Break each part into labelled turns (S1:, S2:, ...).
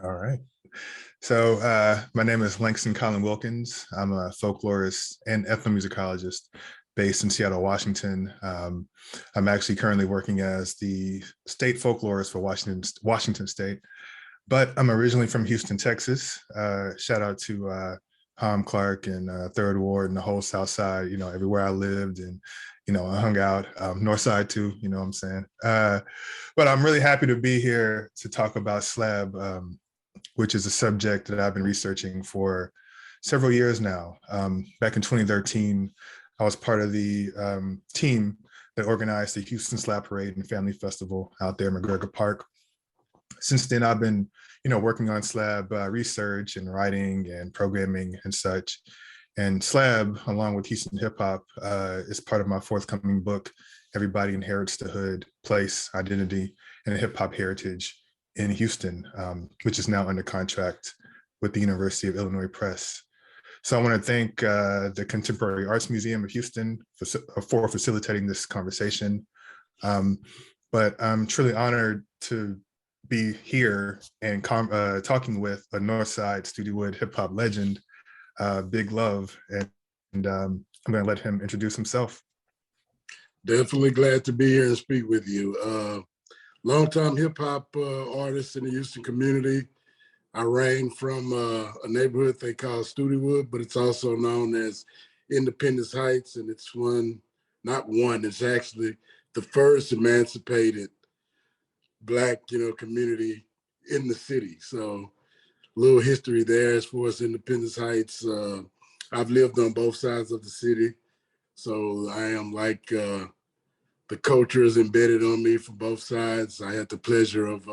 S1: All right. So my name is Langston Collin Wilkins. I'm a folklorist and ethnomusicologist based in Seattle, Washington. I'm actually currently working as the state folklorist for Washington State, but I'm originally from Houston, Texas. Shout out to Clark and Third Ward and the whole South Side, everywhere I lived and, I hung out, North Side too, you know what I'm saying? But I'm really happy to be here to talk about SLAB, which is a subject that I've been researching for several years now. Back in 2013, I was part of the team that organized the Houston SLAB Parade and Family Festival out there in McGregor Park. Since then, I've been, working on SLAB research and writing and programming and such. And SLAB, along with Houston Hip Hop, is part of my forthcoming book, Everybody Inherits the Hood, Place, Identity, and Hip Hop Heritage in Houston, which is now under contract with the University of Illinois Press. So I want to thank the Contemporary Arts Museum of Houston for facilitating this conversation. But I'm truly honored to be here and talking with a Northside Studiowood hip hop legend, Big Love, and I'm going to let him introduce himself.
S2: Definitely glad to be here and speak with you. Longtime hip hop artist in the Houston community. I reign from a neighborhood they call Studiowood, but it's also known as Independence Heights, and it's it's actually the first emancipated Black, community in the city. So a little history there as far as Independence Heights. I've lived on both sides of the city, so I am like the culture is embedded on me from both sides. I had the pleasure of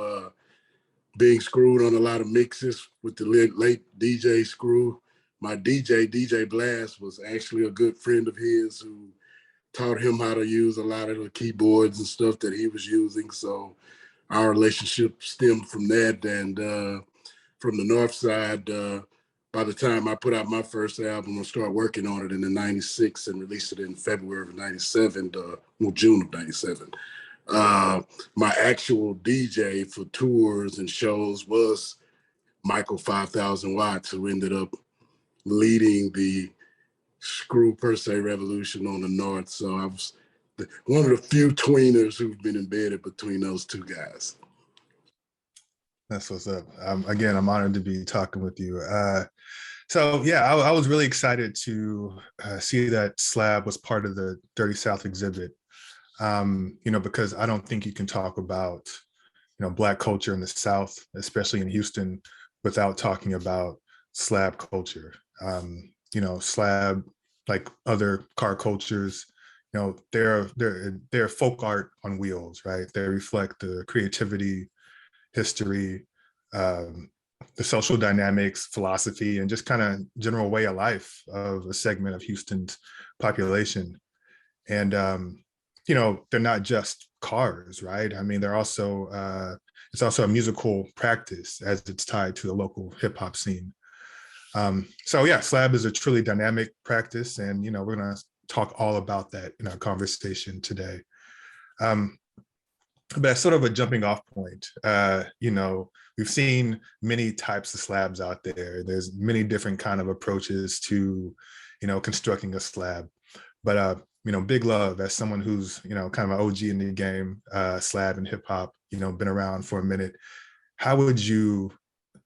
S2: being screwed on a lot of mixes with the late DJ Screw. My DJ Blast, was actually a good friend of his who taught him how to use a lot of the keyboards and stuff that he was using. So our relationship stemmed from that. And from the North Side, by the time I put out my first album and started working on it in the 96 and released it in February of 97, June of 97. My actual DJ for tours and shows was Michael 5000 Watts, who ended up leading the Screw per se revolution on the North. So I was one of the few tweeners who've been embedded between those two guys.
S1: That's what's up. Again, I'm honored to be talking with you. So yeah, I was really excited to see that SLAB was part of the Dirty South exhibit. Because I don't think you can talk about, Black culture in the South, especially in Houston, without talking about SLAB culture. SLAB, like other car cultures, they're folk art on wheels, right? They reflect the creativity, history, the social dynamics, philosophy, and just kind of general way of life of a segment of Houston's population. And they're not just cars, right? I mean, they're also it's also a musical practice as it's tied to the local hip hop scene. So yeah, SLAB is a truly dynamic practice, and we're gonna talk all about that in our conversation today. But as sort of a jumping off point, we've seen many types of slabs out there. There's many different kind of approaches to, constructing a slab. But Big Love, as someone who's, kind of an OG in the game, slab and hip hop, been around for a minute. How would you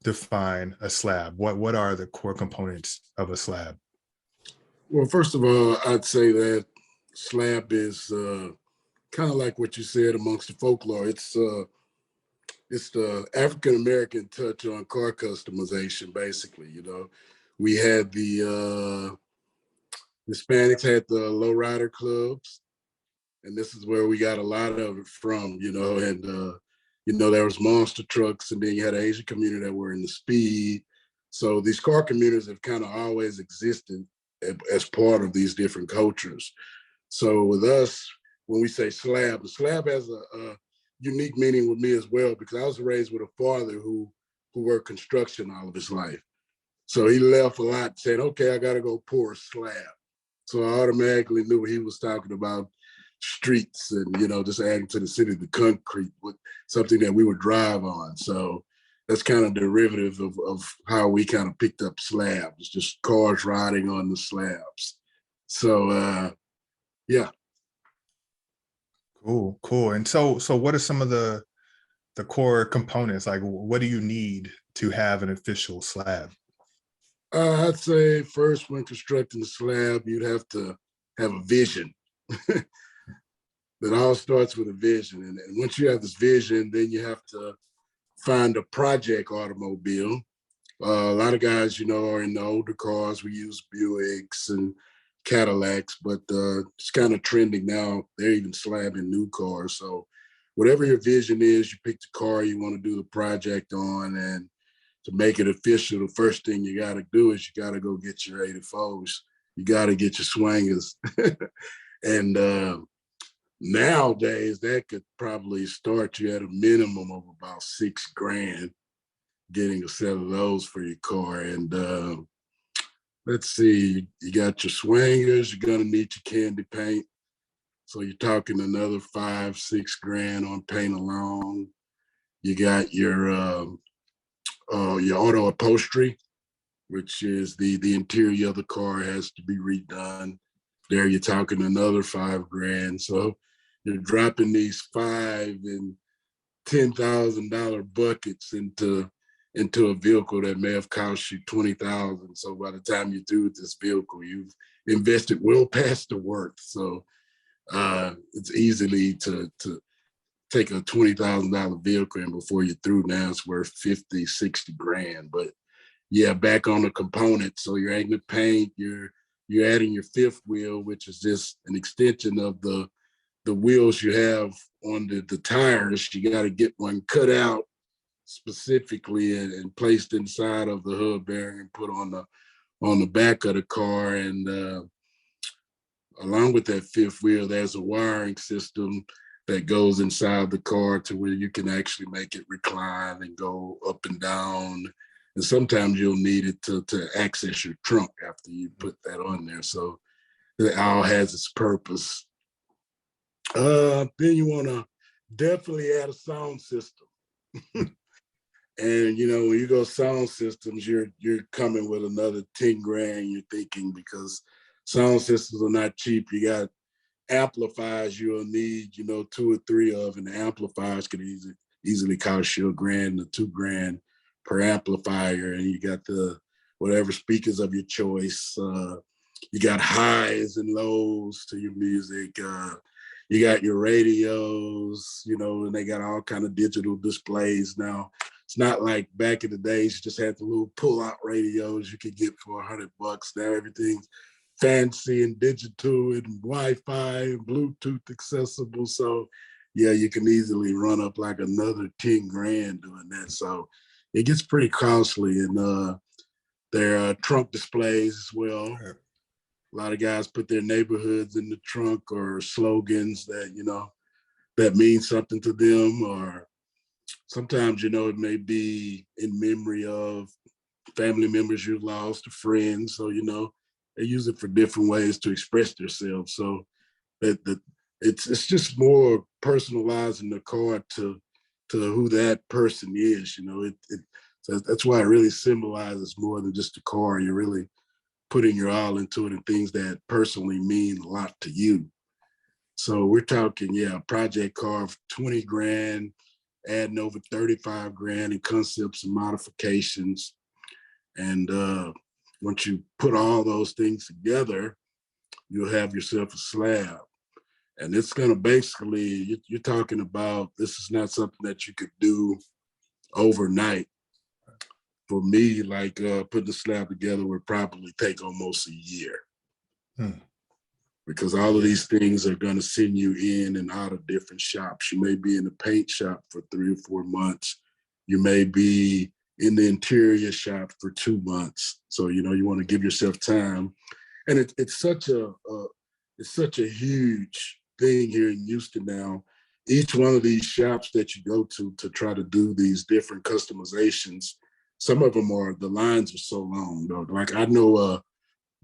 S1: define a slab? What are the core components of a slab?
S2: Well, first of all, I'd say that slab is kind of like what you said amongst the folklore. It's the African American touch on car customization, basically. We had the Hispanics had the lowrider clubs, and this is where we got a lot of it from. And there was monster trucks, and then you had an Asian community that were in the speed. So these car communities have kind of always existed as part of these different cultures. So with us, when we say slab, the slab has a unique meaning with me as well, because I was raised with a father who worked construction all of his life. So he left a lot saying, okay, I got to go pour a slab. So I automatically knew he was talking about streets and, just adding to the city, the concrete, with something that we would drive on. So that's kind of derivative of how we kind of picked up slabs, just cars riding on the slabs. So yeah.
S1: Cool, cool. And so what are some of the core components? Like, what do you need to have an official slab?
S2: I'd say first, when constructing the slab, you'd have to have a vision. It all starts with a vision. And once you have this vision, then you have to find a project automobile. A lot of guys, are in the older cars. We use Buicks and Cadillacs, but it's kind of trending now. They're even slabbing new cars. So whatever your vision is, you pick the car you want to do the project on. And to make it official, the first thing you got to do is you got to go get your 84s. You got to get your swingers. And nowadays, that could probably start you at a minimum of about $6,000, getting a set of those for your car. And let's see, you got your swingers, you're gonna need your candy paint. So you're talking another $5-6,000 on paint alone. You got your auto upholstery, which is the interior of the car has to be redone. There you're talking another $5,000. So you're dropping these $5,000 and $10,000 buckets into a vehicle that may have cost you $20,000. So by the time you're through with this vehicle, you've invested well past the worth. So it's easily to take a $20,000 vehicle, and before you're through, now it's worth 50-60 grand. But yeah, back on the components. So you're adding the paint, you're adding your fifth wheel, which is just an extension of the wheels you have on the tires. You got to get one cut out specifically and placed inside of the hub bearing and put on the back of the car. And along with that fifth wheel, there's a wiring system that goes inside the car to where you can actually make it recline and go up and down. And sometimes you'll need it to access your trunk after you put that on there. So it all has its purpose. Then you want to definitely add a sound system. And when you go sound systems, you're coming with another 10 grand, you're thinking, because sound systems are not cheap. You got amplifiers you'll need, 2 or 3 of, and the amplifiers could easily cost you $1,000 to $2,000 per amplifier. And you got the whatever speakers of your choice. You got highs and lows to your music. You got your radios, and they got all kind of digital displays now. It's not like back in the days, you just had the little pull-out radios you could get for $100. Now everything's fancy and digital and Wi-Fi and Bluetooth accessible. So yeah, you can easily run up like another 10 grand doing that. So it gets pretty costly. And there are trunk displays as well. A lot of guys put their neighborhoods in the trunk, or slogans that, that mean something to them, or sometimes, it may be in memory of family members you lost, or friends. So, they use it for different ways to express themselves. So that it's just more personalizing the card to who that person is. So that's why it really symbolizes more than just a car. You're really putting your all into it, and things that personally mean a lot to you. So we're talking, a project car of 20 grand, adding over 35 grand in concepts and modifications. And once you put all those things together, you'll have yourself a slab. And it's going to basically, you're talking about, this is not something that you could do overnight. For me, like putting the slab together would probably take almost a year. Because all of these things are going to send you in and out of different shops. You may be in the paint shop for 3 or 4 months. You may be in the interior shop for 2 months. So, you want to give yourself time. And it's such a huge thing here in Houston now. Each one of these shops that you go to try to do these different customizations, some of them the lines are so long, though. Like I know a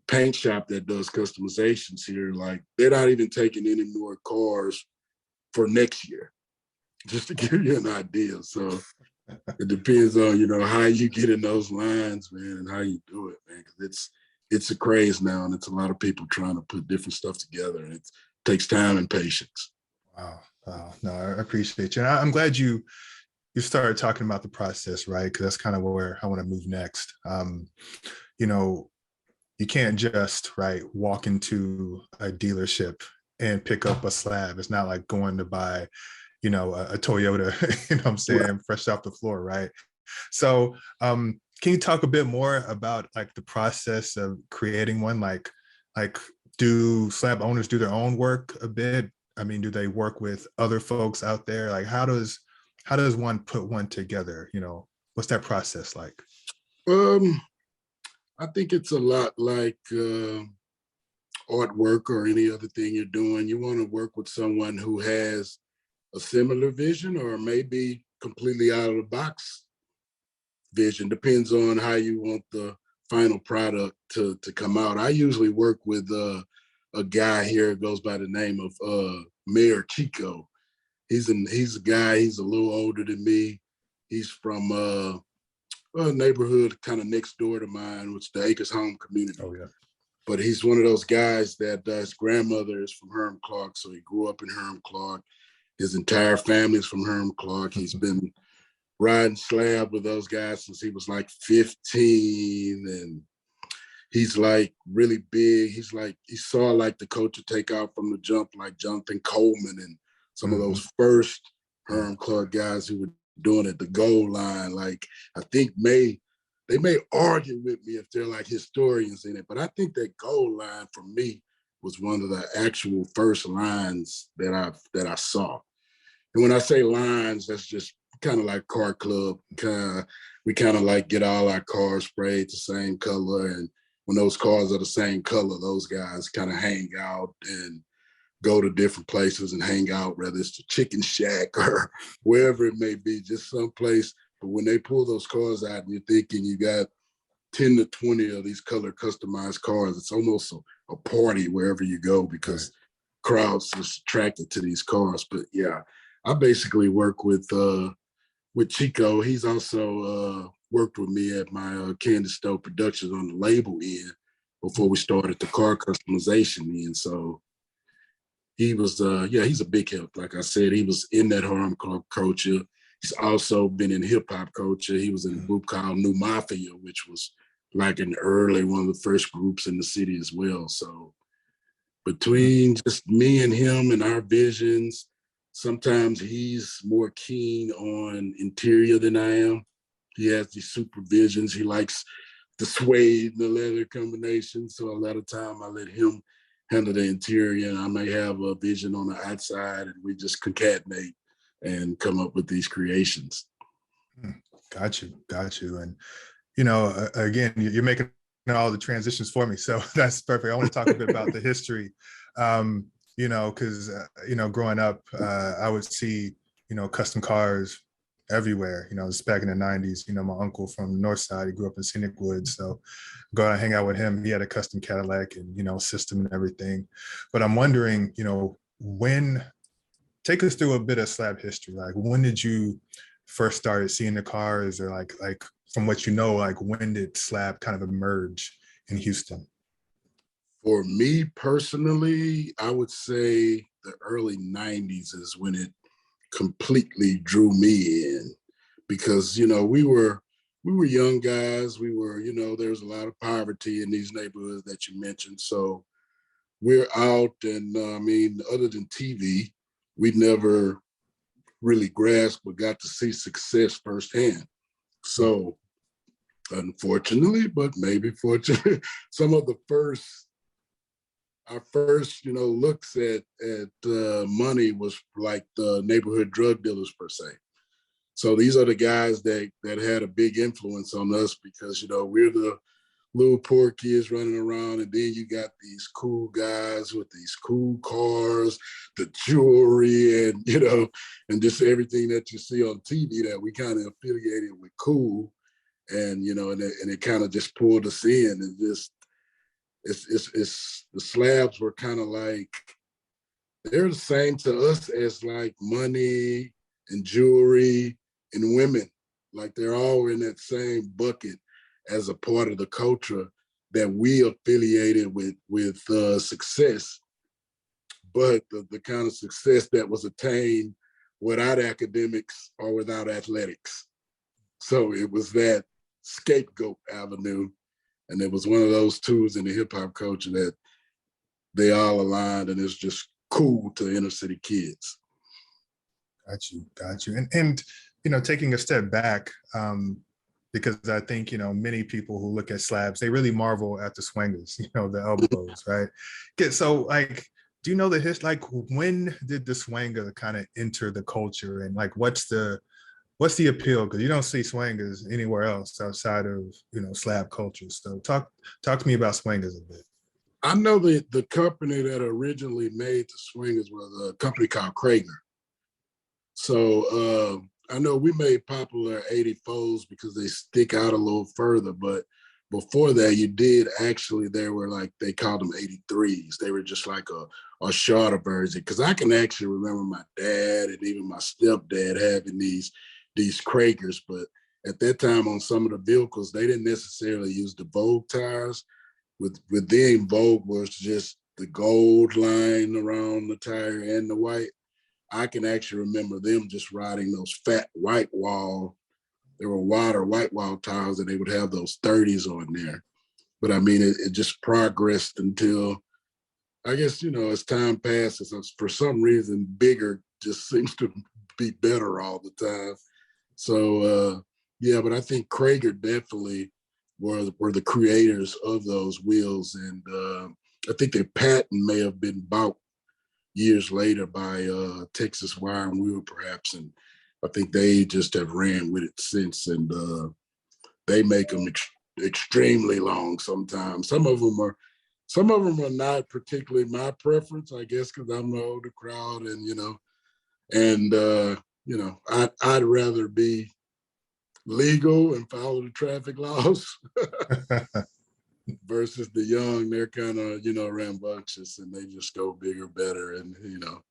S2: paint shop that does customizations here, like they're not even taking any more cars for next year, just to give you an idea. So It depends on, how you get in those lines, man, and how you do it, man. 'Cause it's a craze now, and it's a lot of people trying to put different stuff together, and it takes time and patience.
S1: Wow. Wow. No, I appreciate you. And I'm glad you started talking about the process, right? Because that's kind of where I want to move next. You know, you can't just walk into a dealership and pick up a slab. It's not like going to buy, a Toyota, what I'm saying,
S2: Right.
S1: fresh off the floor, right? So can you talk a bit more about like the process of creating one? Like do slab owners do their own work a bit? I mean, do they work with other folks out there? Like how does one put one together? What's that process like?
S2: Um, I think it's a lot like artwork or any other thing you're doing. You want to work with someone who has a similar vision or maybe completely out of the box vision. Depends on how you want the final product to come out. I usually work with a guy here, goes by the name of Mayor Chico. He's a guy, he's a little older than me. He's from a neighborhood kind of next door to mine, which is the Acres Home community.
S1: Oh yeah.
S2: But he's one of those guys that his grandmother is from Herm Clark, so he grew up in Herm Clark. His entire family is from Herm Clark. He's been riding slab with those guys since he was like 15, and he's like really big. He saw like the culture take off from the jump, like Jonathan Coleman and some of
S1: Mhm.
S2: those first Herm Clark guys who were doing it, the goal line. Like I think they may argue with me if they're like historians in it, but I think that goal line for me was one of the actual first lines that I saw. And when I say lines, that's just kind of like car club. We kind of like get all our cars sprayed the same color, and when those cars are the same color, those guys kind of hang out and go to different places and hang out, whether it's the Chicken Shack or wherever it may be, just someplace. But when they pull those cars out and you're thinking you got 10 to 20 of these color customized cars, it's almost a party wherever you go because crowds is attracted to these cars. But yeah, I basically work with Chico. He's also worked with me at my Candy Stove Productions on the label end before we started the car customization end. So he was, he's a big help. Like I said, he was in that Harlem Club culture. He's also been in hip hop culture. He was in a group called New Mafia, which was like an early one of the first groups in the city as well. So between just me and him and our visions, sometimes he's more keen on interior than I am. He has these supervisions. He likes the suede and the leather combination. So a lot of time I let him handle the interior, and I may have a vision on the outside, and we just concatenate and come up with these creations.
S1: Got you. And again, you're making all the transitions for me, so that's perfect. I want to talk a bit about the history. Because growing up, I would see custom cars everywhere. Just back in the 90s. My uncle from the north side, he grew up in Scenic Woods, so go and hang out with him. He had a custom Cadillac and system and everything. But I'm wondering, when take us through a bit of slab history. Like, when did you first started seeing the cars, or like from what like when did slab kind of emerge in Houston?
S2: For me personally, I would say the early 90s is when it completely drew me in, because we were young guys. We were, there's a lot of poverty in these neighborhoods that you mentioned. So we're out, and other than TV, we never really grasped or got to see success firsthand. So unfortunately, but maybe fortunately, some of our first looks at money was like the neighborhood drug dealers per se. So these are the guys that had a big influence on us, because we're the little poor kids running around, and then you got these cool guys with these cool cars, the jewelry, and and just everything that you see on TV that we kind of affiliated with cool, and and it kind of just pulled us in, and just it's the slabs were kind of like, they're the same to us as like money and jewelry and women. Like they're all in that same bucket as a part of the culture that we affiliated with success, but the kind of success that was attained without academics or without athletics. So it was that scapegoat avenue. And it was one of those tools in the hip hop culture that they all aligned, and it's just cool to inner city kids.
S1: Got you. And you know, taking a step back, because I think, you know, many people who look at slabs, they really marvel at the swingers, you know, the elbows, right? So like, do you know the history? Like, when did the swanger kind of enter the culture, and like, what's the appeal? Because you don't see swangers anywhere else outside of, you know, slab culture. So talk to me about swangers a bit.
S2: I know the company that originally made the swingers was a company called Krager. So I know we made popular 84s because they stick out a little further, but before that, you did actually, they were like, they called them 83s. They were just like a shorter version. Because I can actually remember my dad and even my stepdad having these Kragers, but at that time on some of the vehicles, they didn't necessarily use the Vogue tires. With then Vogue was just the gold line around the tire and the white. I can actually remember them just riding those fat white wall. There were wider white wall tires, and they would have those 30s on there. But I mean, it just progressed until, I guess, you know, as time passes, for some reason, bigger just seems to be better all the time. So yeah, but I think Krager definitely were the creators of those wheels, and I think their patent may have been bought years later by Texas Wire and Wheel, perhaps, and I think they just have ran with it since, and they make them extremely long sometimes. Some of them are not particularly my preference, I guess, because I'm the older crowd, and you know, I'd rather be legal and follow the traffic laws versus the young. They're kind of, you know, rambunctious, and they just go bigger, better, and, you know,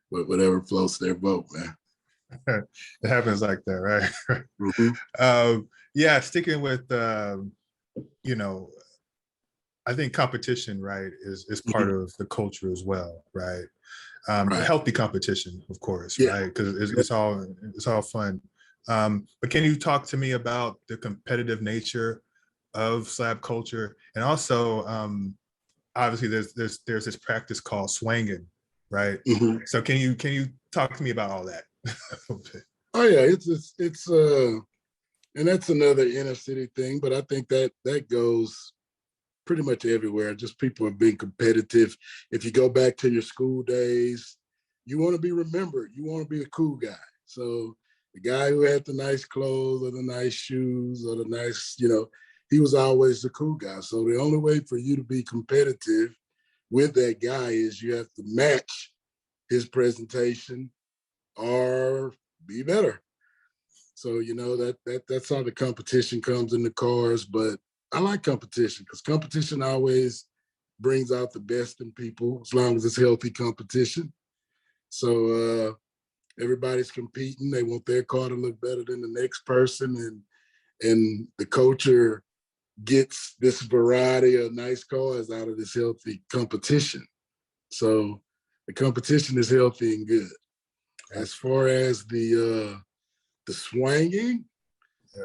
S2: whatever floats their boat, man.
S1: It happens like that, right?
S2: Mm-hmm.
S1: Yeah, sticking with, you know, I think competition, right, is part
S2: Mm-hmm.
S1: of the culture as well, right?
S2: Right.
S1: Healthy competition, of course,
S2: Yeah.
S1: right? Because it's all fun. But can you talk to me about the competitive nature of slab culture, and also, obviously, there's this practice called swanging, right?
S2: Mm-hmm.
S1: So can you talk to me about all that?
S2: Oh yeah, it's and that's another inner city thing, but I think that goes pretty much everywhere. Just people are being competitive. If you go back to your school days, you want to be remembered. You want to be a cool guy. So the guy who had the nice clothes or the nice shoes or the nice, you know, he was always the cool guy. So the only way for you to be competitive with that guy is you have to match his presentation or be better. So, you know, that's how the competition comes in the cars. But I like competition because competition always brings out the best in people as long as it's healthy competition. So everybody's competing. They want their car to look better than the next person. And the culture gets this variety of nice cars out of this healthy competition. So the competition is healthy and good. As far as the swanging,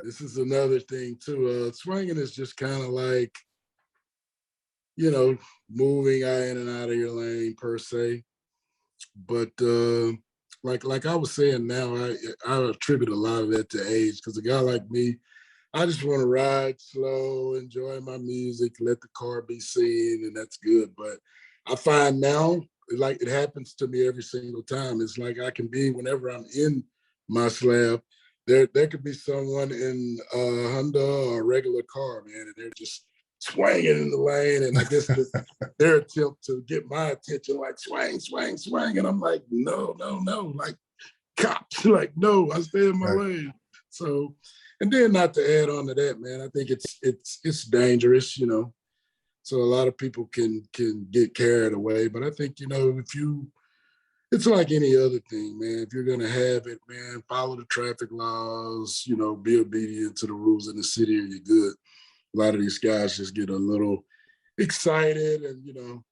S2: this is another thing too. Swinging is just kind of like, you know, moving in and out of your lane per se. But like I was saying now, I attribute a lot of that to age, because a guy like me, I just want to ride slow, enjoy my music, let the car be seen, and that's good. But I find now, like, it happens to me every single time. It's like I can be, whenever I'm in my slab, there could be someone in a Honda or a regular car, man, and they're just swinging in the lane. And I guess their attempt to get my attention, like swing, swing, swing. And I'm like, no, like cops, like, no, I stay in my lane. So, and then not to add on to that, man, I think it's dangerous, you know. So a lot of people can get carried away. But I think, you know, it's like any other thing, man. If you're gonna have it, man, follow the traffic laws, you know, be obedient to the rules in the city and you're good. A lot of these guys just get a little excited and, you know,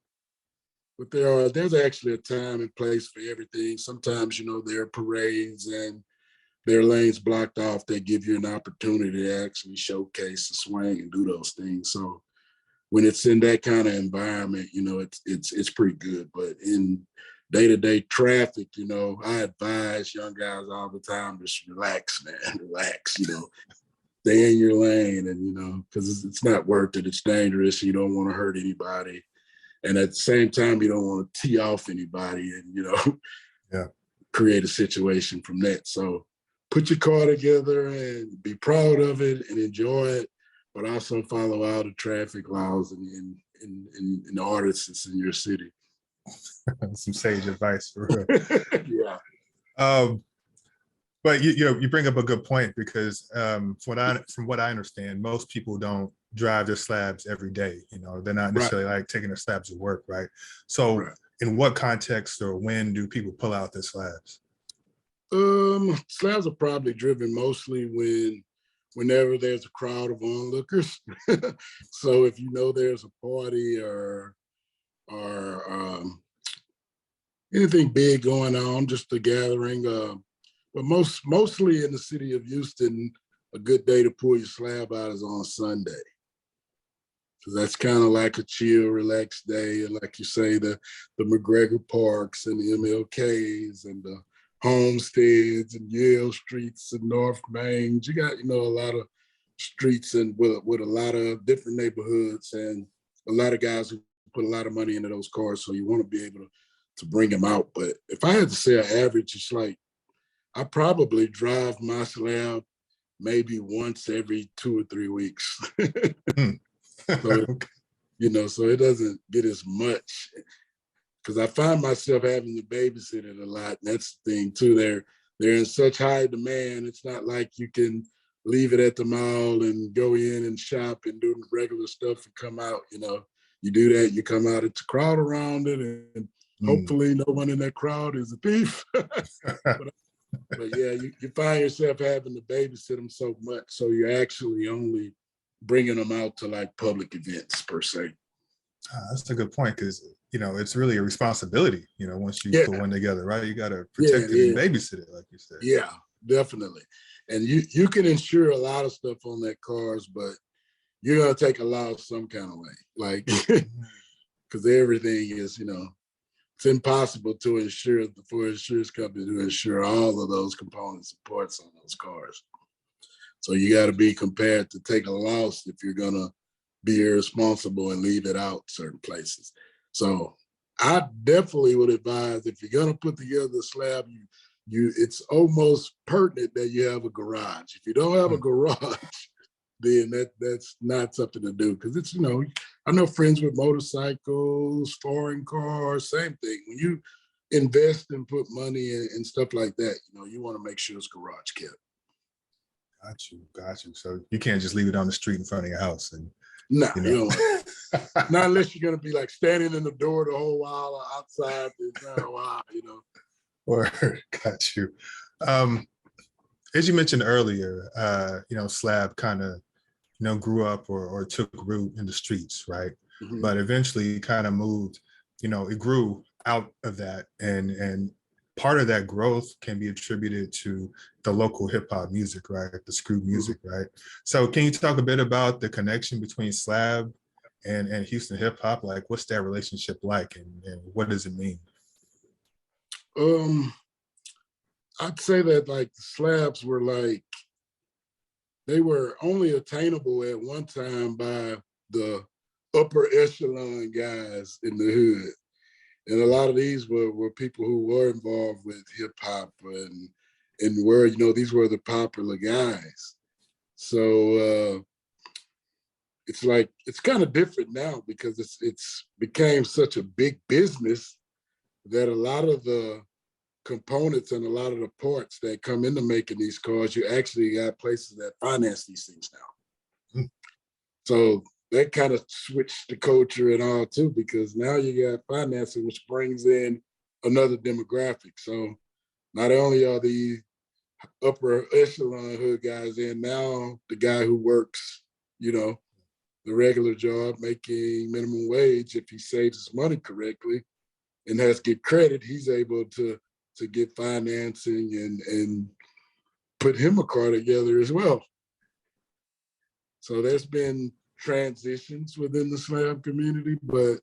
S2: but there's actually a time and place for everything. Sometimes, you know, there are parades and there are lanes blocked off that give you an opportunity to actually showcase the swing and do those things. So when it's in that kind of environment, you know, it's pretty good. But in day-to-day traffic, you know, I advise young guys all the time, just relax, man, relax, you know, stay in your lane and, you know, because it's not worth it. It's dangerous. You don't want to hurt anybody. And at the same time, you don't want to tee off anybody and, you know,
S1: Yeah.
S2: create a situation from that. So put your car together and be proud of it and enjoy it, but also follow all the traffic laws and the artists in your city.
S1: Some sage advice for real.
S2: Yeah.
S1: But you bring up a good point because from what I understand, most people don't drive their slabs every day. You know, they're not necessarily like taking their slabs to work, right? So in what context or when do people pull out their slabs?
S2: Slabs are probably driven mostly whenever there's a crowd of onlookers. So if you know there's a party or anything big going on, just a gathering. But mostly in the city of Houston, a good day to pull your slab out is on Sunday. Because that's kind of like a chill, relaxed day. And like you say, the McGregor Parks and the MLKs and the Homesteads and Yale Streets and North Main. You got, you know, a lot of streets and with a lot of different neighborhoods and a lot of guys who put a lot of money into those cars. So you want to be able to bring them out. But if I had to say an average, it's like I probably drive my slab maybe once every 2 or 3 weeks. So, you know, so it doesn't get as much because I find myself having to babysit it a lot. And that's the thing too. They're in such high demand. It's not like you can leave it at the mall and go in and shop and do regular stuff and come out. You know, you do that, you come out, it's a crowd around it, and hopefully no one in that crowd is a thief. But yeah, you find yourself having to babysit them so much, so you're actually only bringing them out to like public events per se.
S1: That's a good point because, you know, it's really a responsibility, you know, once you put one together, right? You got to protect it and babysit it, like you said.
S2: Yeah, definitely. And you can insure a lot of stuff on that cars, but you're going to take a loss some kind of way. Like, because everything is, you know, it's impossible to insure for an insurance company to insure all of those components and parts on those cars. So you got to be prepared to take a loss if you're going to be irresponsible and leave it out certain places. So I definitely would advise if you're going to put together a slab, it's almost pertinent that you have a garage. If you don't have a garage, then that's not something to do because it's, you know, I know friends with motorcycles, foreign cars, same thing. When you invest and put money in stuff like that, you know, you want to make sure it's garage kept.
S1: Got you. So you can't just leave it on the street in front of your house. And
S2: no, you don't. Not unless you're going to be like standing in the door the whole while or outside the entire while, you know.
S1: Or got you. As you mentioned earlier, you know, slab kind of, you know, grew up or took root in the streets, right? Mm-hmm. But eventually kind of moved, you know, it grew out of that. And part of that growth can be attributed to the local hip hop music, right? The screw music, right? So can you talk a bit about the connection between slab and Houston hip hop? Like, what's that relationship like and what does it mean?
S2: I'd say that like the slabs were like, they were only attainable at one time by the upper echelon guys in the hood. And a lot of these were people who were involved with hip hop and were, you know, these were the popular guys. So it's like, it's kind of different now because it's became such a big business that a lot of the components and a lot of the parts that come into making these cars, you actually got places that finance these things now. So that kind of switched the culture and all too, because now you got financing, which brings in another demographic. So not only are the upper echelon hood guys in, now the guy who works, you know, the regular job making minimum wage, if he saves his money correctly and has good credit, he's able to get financing and put him a car together as well. So there's been transitions within the SLAB community, but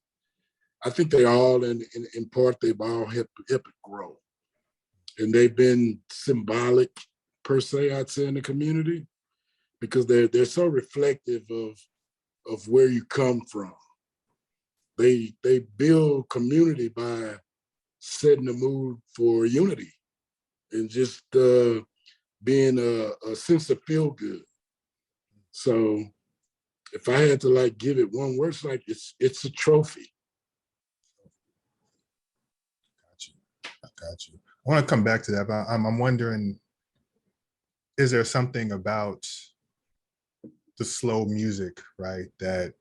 S2: I think they all, in part, they've all helped it grow. And they've been symbolic, per se, I'd say, in the community, because they're so reflective of where you come from. They build community by setting the mood for unity and just being a sense of feel good. So if I had to like give it one word, it's like it's a trophy.
S1: Got you. I want to come back to that, but I'm wondering, is there something about the slow music, right, that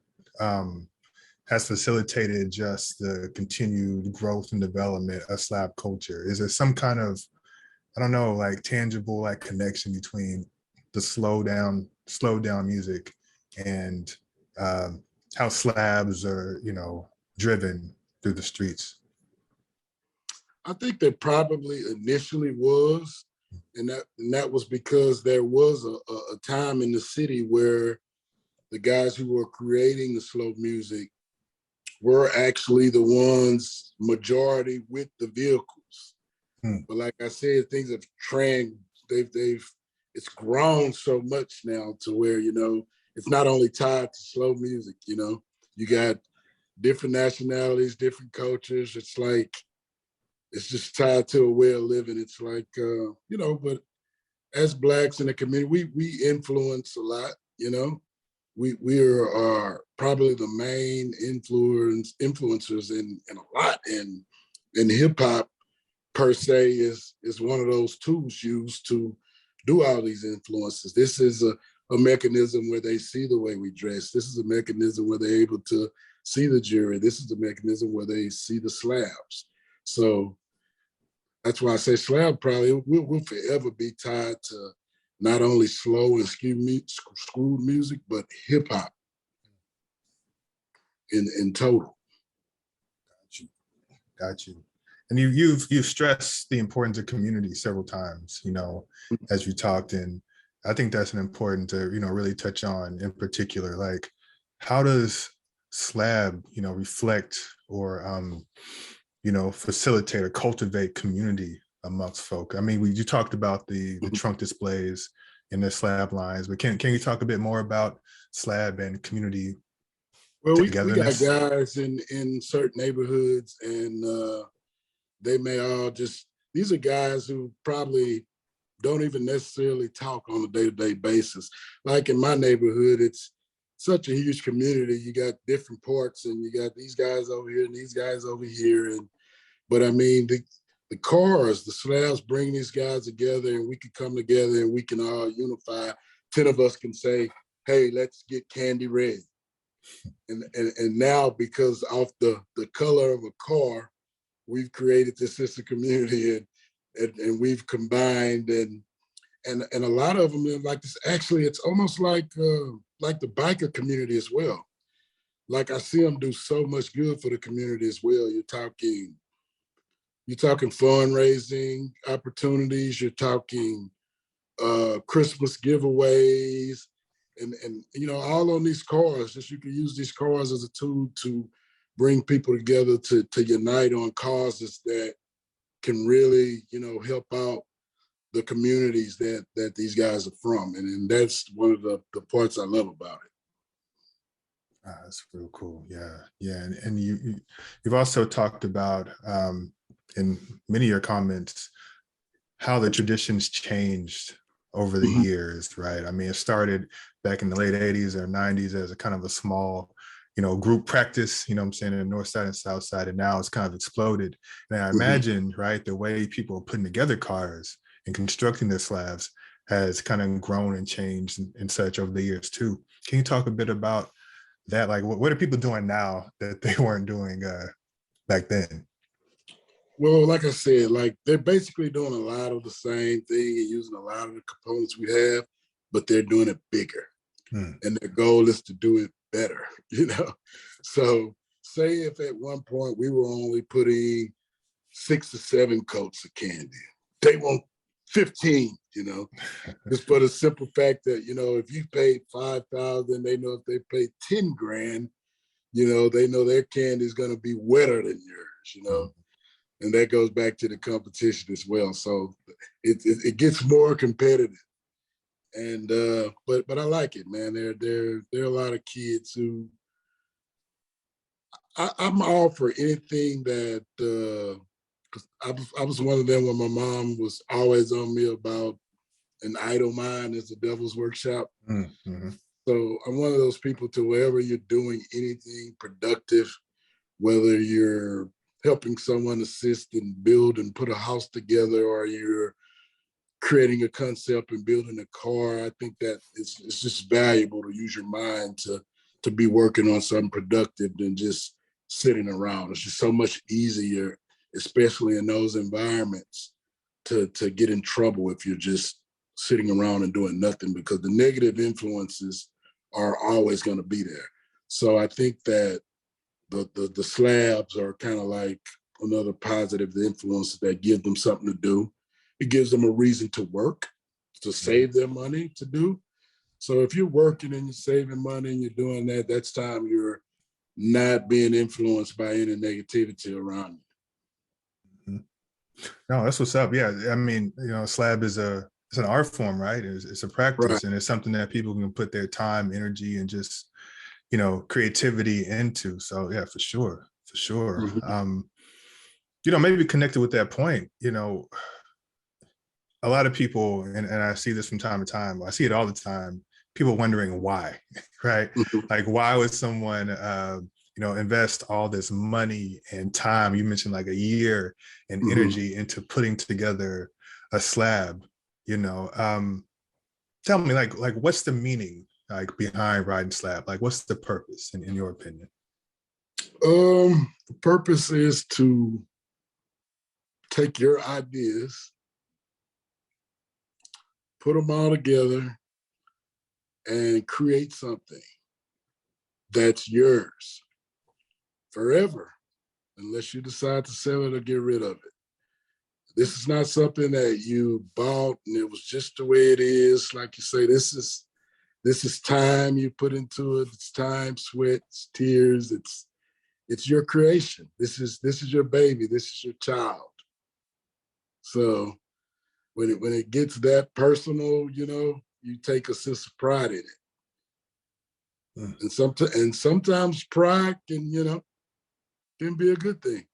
S1: has facilitated just the continued growth and development of SLAB culture? Is there some kind of, I don't know, like tangible like connection between the slow down music and how slabs are, you know, driven through the streets?
S2: I think there probably initially was, and that was because there was a time in the city where the guys who were creating the slow music were actually the ones majority with the vehicles. But like I said, things have it's grown so much now to where, you know, it's not only tied to slow music, you know, you got different nationalities, different cultures. It's like, it's just tied to a way of living. It's like, you know, but as Blacks in the community, we influence a lot, you know. We are probably the main influencers in a lot, and hip hop per se is one of those tools used to do all these influences. This is a mechanism where they see the way we dress. This is a mechanism where they're able to see the jury. This is a mechanism where they see the slabs. So that's why I say SLAB probably will forever be tied to not only slow and screwed music, but hip hop in total.
S1: Got you. And you've stressed the importance of community several times, you know, as you talked, and I think that's an important to, you know, really touch on in particular. Like, how does SLAB, you know, reflect or you know, facilitate or cultivate community amongst folk? I mean, you talked about the trunk displays in the SLAB lines, but can you talk a bit more about SLAB and community?
S2: Well, we got guys in certain neighborhoods, and they may all these are guys who probably don't even necessarily talk on a day-to-day basis. Like in my neighborhood, it's such a huge community. You got different parts, and you got these guys over here and these guys over here. But I mean, the cars, the slabs bring these guys together, and we can come together and we can all unify. 10 of us can say, hey, let's get candy red. And now, because of the color of a car, we've created this sister community, and we've combined, and a lot of them are like this. Actually, it's almost like the biker community as well. Like, I see them do so much good for the community as well. You're talking fundraising opportunities. You're talking Christmas giveaways, and you know, all on these cars. Just you can use these cars as a tool to bring people together to unite on causes that can really, you know, help out the communities that these guys are from, and that's one of the parts I love about it.
S1: That's real cool. Yeah, and you've also talked about in many of your comments how the traditions changed over the years, right? I mean, it started back in the late 80s or 90s as a kind of a small, you know, group practice, you know what I'm saying, in the north side and south side, and now it's kind of exploded. And I imagine, right, the way people are putting together cars and constructing their slabs has kind of grown and changed and such over the years too. Can you talk a bit about that? Like, what are people doing now that they weren't doing back then?
S2: Well, like I said, like they're basically doing a lot of the same thing and using a lot of the components we have, but they're doing it bigger. And their goal is to do it better, you know? So say if at one point we were only putting 6 or 7 coats of candy, they want 15, you know, just for the simple fact that, you know, if you paid 5,000, they know if they paid 10 grand, you know, they know their candy is going to be wetter than yours, you know, and that goes back to the competition as well. So it gets more competitive. And but I like it, man. There are a lot of kids who I'm all for anything that 'cause I was one of them when my mom was always on me about an idle mind is the devil's workshop.
S1: Mm-hmm.
S2: So I'm one of those people to wherever you're doing anything productive, whether you're helping someone assist and build and put a house together, or you're creating a concept and building a car, I think that it's just valuable to use your mind to be working on something productive than just sitting around. It's just so much easier, especially in those environments, to get in trouble if you're just sitting around and doing nothing, because the negative influences are always going to be there. So I think that the slabs are kind of like another positive influence that give them something to do. It gives them a reason to work, to save their money to do. So if you're working and you're saving money and you're doing that, that's time you're not being influenced by any negativity around you.
S1: No, that's what's up. Yeah, I mean, you know, slab is it's an art form, right? It's a practice,
S2: Right.
S1: and it's something that people can put their time, energy, and just, you know, creativity into. So yeah, for sure, for sure.
S2: Mm-hmm.
S1: You know, maybe connected with that point, you know, a lot of people, and I see this from time to time, I see it all the time, people wondering why, right?
S2: Mm-hmm.
S1: Like, why would someone, you know, invest all this money and time? You mentioned like a year and
S2: Mm-hmm.
S1: energy into putting together a slab, you know. Tell me, like what's the meaning like behind riding slab? Like, what's the purpose in your opinion?
S2: The purpose is to take your ideas, put them all together, and create something that's yours forever, unless you decide to sell it or get rid of it. This is not something that you bought and it was just the way it is. Like you say, this is time you put into it. It's time, sweat, it's tears. It's your creation. This is your baby. This is your child. So when it gets that personal, you know, you take a sense of pride in it. And sometimes pride can, you know, can be a good thing.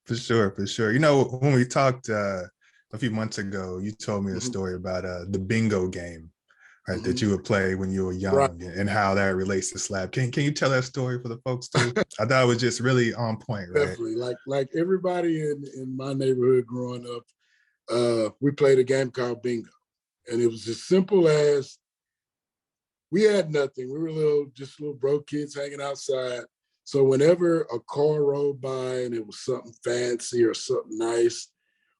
S1: For sure, for sure. You know, when we talked a few months ago, you told me a
S2: Mm-hmm.
S1: story about the bingo game, right, that
S2: Mm-hmm.
S1: you would play when you were
S2: Right.
S1: young, and how that relates to slab. Can you tell that story for the folks too? I thought it was just really on point, right?
S2: Definitely. Like everybody in my neighborhood growing up, we played a game called bingo. And it was as simple as we had nothing. We were just little broke kids hanging outside. So whenever a car rolled by and it was something fancy or something nice,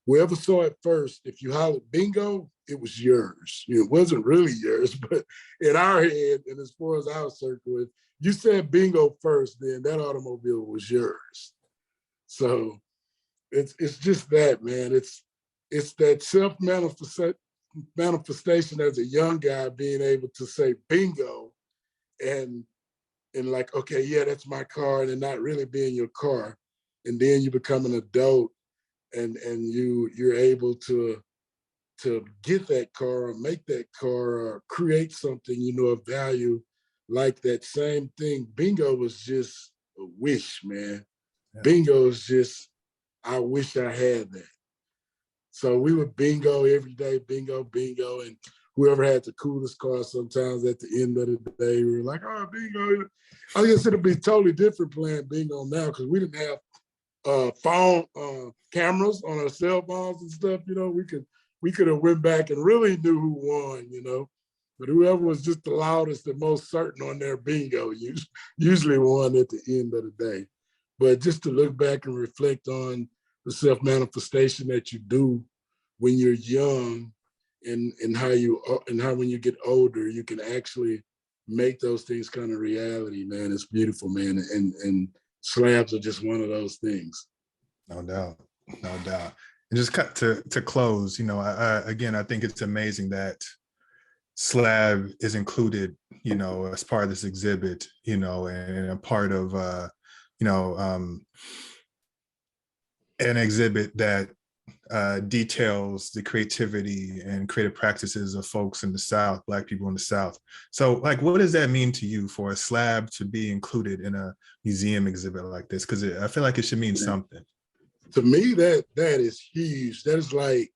S2: whoever saw it first, if you hollered bingo, it was yours. You know, it wasn't really yours, but in our head, and as far as our circle, if you said bingo first, then that automobile was yours. So it's just that, man. It's that manifestation as a young guy being able to say bingo and like, okay, yeah, that's my car, and not really being your car. And then you become an adult and you're able to get that car or make that car or create something, you know, of value like that same thing. Bingo was just a wish, man.
S1: Yeah.
S2: Bingo is just, I wish I had that. So we would bingo every day, bingo, bingo. And whoever had the coolest car, sometimes at the end of the day, we were like, oh, bingo. I guess it'd be totally different playing bingo now, because we didn't have phone cameras on our cell phones and stuff. You know, we could have went back and really knew who won, you know. But whoever was just the loudest and most certain on their bingo usually won at the end of the day. but just to look back and reflect on the self-manifestation that you do when you're young, and how when you get older, you can actually make those things kind of reality, man. It's beautiful, man. And slabs are just one of those things.
S1: No doubt, no doubt. And just cut to close, you know, again, I think it's amazing that SLAB is included, you know, as part of this exhibit, you know, and a part of, you know, an exhibit that details the creativity and creative practices of folks in the South, Black people in the South. So, like, what does that mean to you for a SLAB to be included in a museum exhibit like this? Because I feel like it should mean something.
S2: To me, that is huge. That is like,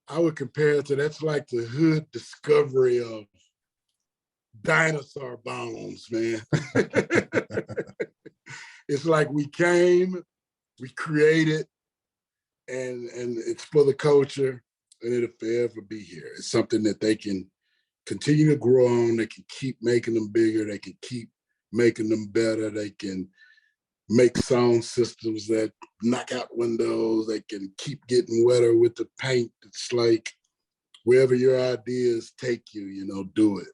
S2: I would compare it to, that's like the hood discovery of dinosaur bones, man. It's like we came, we created, and it's for the culture, and it'll forever be here. It's something that they can continue to grow on. They can keep making them bigger. They can keep making them better. They can make sound systems that knock out windows. They can keep getting wetter with the paint. It's like, wherever your ideas take you, you know, do it.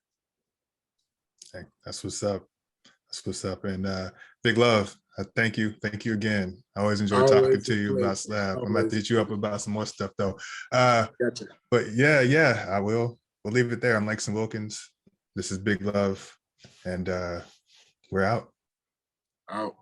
S1: Hey, that's what's up. That's what's up. And big love. Thank you. Thank you again. I always enjoy talking to you about SLAB. I'm about to hit you up about some more stuff though.
S2: Gotcha.
S1: But yeah, I will. We'll leave it there. I'm Langston Wilkins. This is Big Love, and we're out.
S2: Out.